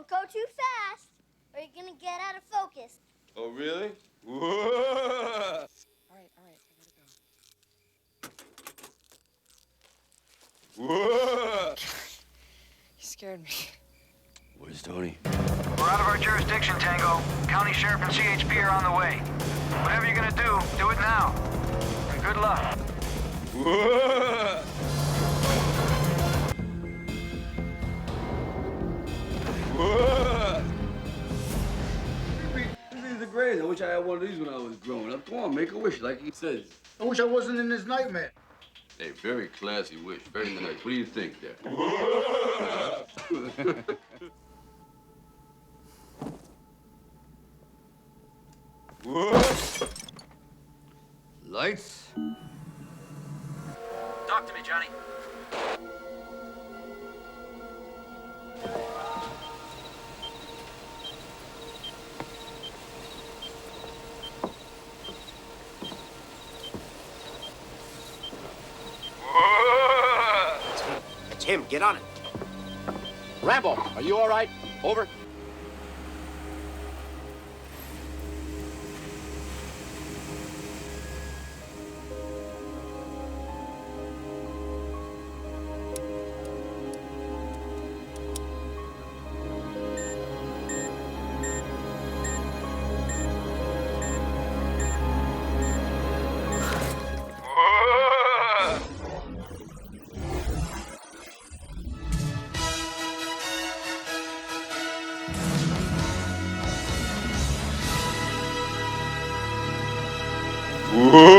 Don't go too fast, or you're gonna get out of focus. Oh, really? Whoa! All right, I gotta go. Whoa! You scared me. Where's Tony? We're out of our jurisdiction, Tango. County Sheriff and CHP are on the way. Whatever you're gonna do it now. And good luck. Whoa! Whoa! These are the greatest. I wish I had one of these when I was growing up. Come on, make a wish, like he says. I wish I wasn't in this nightmare. Hey, very classy wish. Very nice. What do you think there? Lights? Talk to me, Johnny. It's him. Get on it. Rambo, are you all right? Over. Whoa!